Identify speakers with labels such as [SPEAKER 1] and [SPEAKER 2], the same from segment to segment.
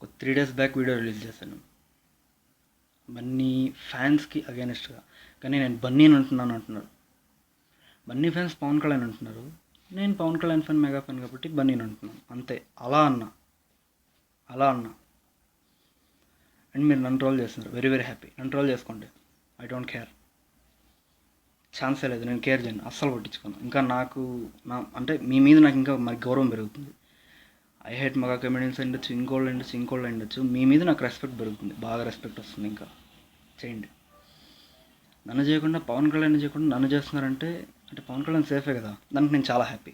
[SPEAKER 1] ఒక 3 days back video release చేశాను బన్నీ ఫ్యాన్స్కి అగైనెస్ట్గా. కానీ నేను బన్నీని అంటున్నారు. బన్నీ ఫ్యాన్స్ పవన్ కళ్యాణ్ అంటున్నారు. నేను Pawan Kalyan fan, mega fan కాబట్టి బన్నీని అంటున్నాను అంతే. అలా అన్నా అండ్ మీరు నన్ను ట్రోల్ చేస్తున్నారు. Very very happy. నన్ను ట్రోల్ చేసుకోండి. I don't care. ఛాన్సే లేదు. నేను కేర్ చేయను, అస్సలు పట్టించుకోను. ఇంకా నాకు అంటే మీ మీద నాకు ఇంకా మరి గౌరవం పెరుగుతుంది. ఐ హేట్ మెగా కమెడియన్స్ అయ్యొచ్చు, ఇంకోళ్ళు అయ్యొచ్చు. మీ మీద నాకు రెస్పెక్ట్ పెరుగుతుంది, బాగా రెస్పెక్ట్ వస్తుంది. ఇంకా చేయండి. నన్ను చేయకుండా పవన్ కళ్యాణ్ చేయకుండా నన్ను చేస్తున్నారంటే అంటే పవన్ కళ్యాణ్ సేఫే కదా, దానికి నేను చాలా హ్యాపీ.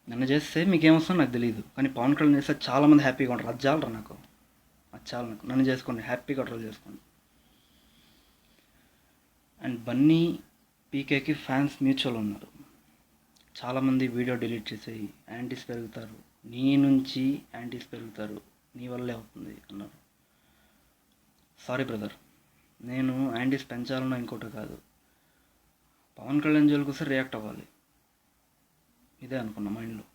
[SPEAKER 1] నన్ను చేస్తే మీకేమొస్తుందో నాకు తెలియదు, కానీ పవన్ కళ్యాణ్ చేస్తే చాలామంది హ్యాపీగా ఉంటారు. అది చాలరా నాకు, నన్ను చేసుకోండి, హ్యాపీగా ట్రోల్ చేసుకోండి. అండ్ బన్నీ పీకేకి ఫ్యాన్స్ మ్యూచువల్ ఉన్నారు. చాలామంది వీడియో డిలీట్ చేసేయి, యాంటీస్ పెరుగుతారు, నీ నుంచి యాంటీస్ పెరుగుతారు, నీ వల్లే అవుతుంది అన్నారు. సారీ బ్రదర్, నేను యాంటీస్ పెంచాలన్నా ఇంకోటి కాదు, పవన్ కళ్యాణ్ జోలికి వస్తే రియాక్ట్ అవ్వాలి, ఇదే అనుకున్నా మైండ్లో.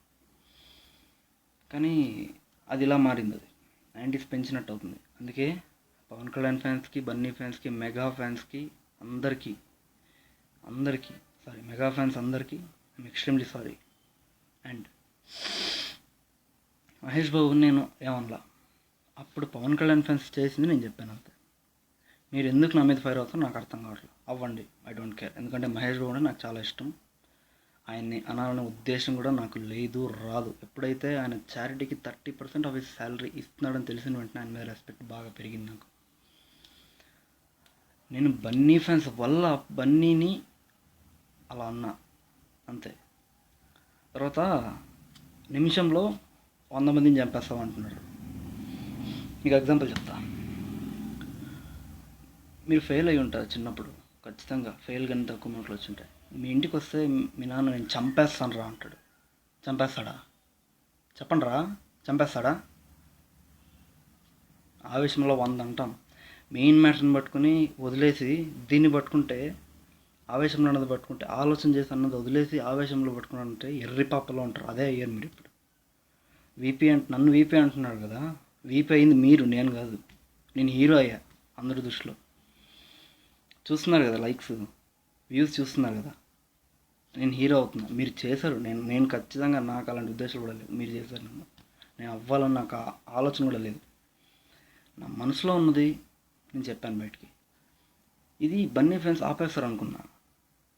[SPEAKER 1] కానీ అది ఇలా మారింది, అది యాంటీస్ పెంచినట్టు అవుతుంది. అందుకే పవన్ కళ్యాణ్ ఫ్యాన్స్కి, బన్నీ ఫ్యాన్స్కి, మెగా ఫ్యాన్స్కి అందరికీ సారీ, మెగా ఫ్యాన్స్ అందరికీ I'm extremely sorry. And Mahesh Babu నేను ఏమనలా, అప్పుడు పవన్ కళ్యాణ్ ఫ్యాన్స్ చేసింది నేను చెప్పాను అంతే. మీరు ఎందుకు నా మీద ఫైర్ అవుతారో నాకు అర్థం కావట్లేదు. అవ్వండి, ఐ డోంట్ కేర్. ఎందుకంటే మహేష్ బాబు నాకు చాలా ఇష్టం. ఆయన్ని అనాలనే ఉద్దేశం కూడా నాకు లేదు, రాదు. ఎప్పుడైతే ఆయన చారిటీకి 30% ఆఫ్ హిస్ శాలరీ ఇస్తున్నాడని తెలిసిన వెంటనే ఆయన మీద రెస్పెక్ట్ బాగా పెరిగింది నాకు. నేను బన్నీ ఫ్యాన్స్ వల్ల బన్నీని అలా అన్నా అంతే. తర్వాత నిమిషంలో 100 మందిని చంపేస్తాం అంటున్నారు. మీకు ఎగ్జాంపుల్ చెప్తా. మీరు ఫెయిల్ అయ్యి ఉంటారు చిన్నప్పుడు, ఖచ్చితంగా ఫెయిల్ కానీ తక్కువ మార్కులు వచ్చి ఉంటాయి. మీ ఇంటికి వస్తే మీ నాన్న నేను చంపేస్తాను రా అంటాడు. చంపేస్తాడా? చెప్పండి రా, చంపేస్తాడా? ఆవేశంలో 100 అంటాం. మెయిన్ మ్యాటర్ని పట్టుకుని వదిలేసి దీన్ని పట్టుకుంటే, ఆవేశంలో అన్నది పట్టుకుంటే, ఆలోచన చేసి అన్నది వదిలేసి ఆవేశంలో పట్టుకున్నారంటే ఎర్రి పాపలో ఉంటారు. అదే అయ్యారు మీరు ఇప్పుడు. నన్ను వీపీ అంటున్నారు కదా, వీపీ అయింది మీరు, నేను కాదు. నేను హీరో అయ్యా అందరి దృష్టిలో. చూస్తున్నారు కదా, లైక్స్ వ్యూస్ చూస్తున్నారు కదా, నేను హీరో అవుతున్నా. మీరు చేశారు, నేను ఖచ్చితంగా నాకు అలాంటి ఉద్దేశాలు కూడా లేదు. మీరు చేశారు, నేను అవ్వాలని నాకు ఆలోచన కూడా లేదు. నా మనసులో ఉన్నది నేను చెప్పాను బయటికి. ఇది బన్నీ ఫ్యాన్స్ ఆపేస్తారు అనుకున్నా,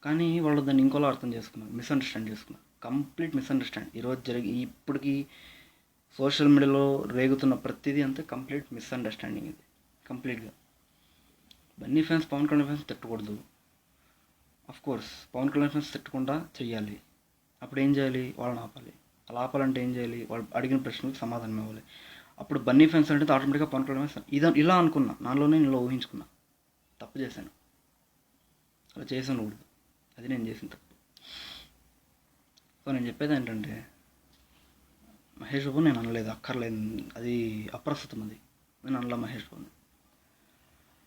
[SPEAKER 1] కానీ వాళ్ళు దాన్ని ఇంకోలా అర్థం చేసుకున్నారు, మిస్అండర్స్టాండ్ చేసుకున్నారు. Complete misunderstand. ఈరోజు ఇప్పటికి సోషల్ మీడియాలో రేగుతున్న ప్రతిదీ అంతే కంప్లీట్ మిస్అండర్స్టాండింగ్. ఇది కంప్లీట్గా. బన్నీ ఫ్యాన్స్ పవన్ కళ్యాణ్ ఫ్యాన్స్ తిట్టకూడదు. కోర్స్ పవన్ కళ్యాణ్ ఫ్యాన్స్ తిట్టకుండా చెయ్యాలి. అప్పుడు ఏం చేయాలి? వాళ్ళని ఆపాలి. అలా ఆపాలంటే ఏం చేయాలి? వాళ్ళు అడిగిన ప్రశ్నలకు సమాధానం ఇవ్వాలి. అప్పుడు బన్నీ ఫ్యాన్స్ అంటే ఆటోమేటిక్గా పవన్ కళ్యాణ్ ఫ్యాన్స్ ఇలా అనుకున్నా, నాలోనే ఇలా ఊహించుకున్నా. తప్పు చేశాను, అలా చేశాను కూడా. అది నేను చేసిన తప్పు. సో నేను చెప్పేది ఏంటంటే, మహేష్ బాబు నేను అనలేదు, అక్కర్లేదు, అది అప్రస్తుతం. అది నేను అనలా మహేష్ బాబుని.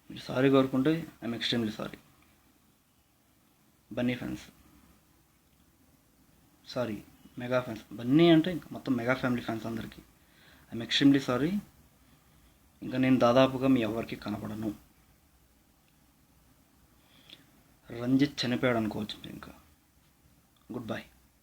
[SPEAKER 1] మీరు సారీ కోరుకుంటే I'm extremely sorry. Bunny fans sorry, mega fans, Bunny అంటే ఇంకా మొత్తం మెగా ఫ్యామిలీ ఫ్యాన్స్ అందరికీ ఐఎమ్ ఎక్స్ట్రీమ్లీ సారీ. ఇంకా నేను దాదాపుగా మీ ఎవరికి కనపడను. రంజిత్ చనిపోయాడు అనుకోవచ్చు మీరు. ఇంకా గుడ్ బై.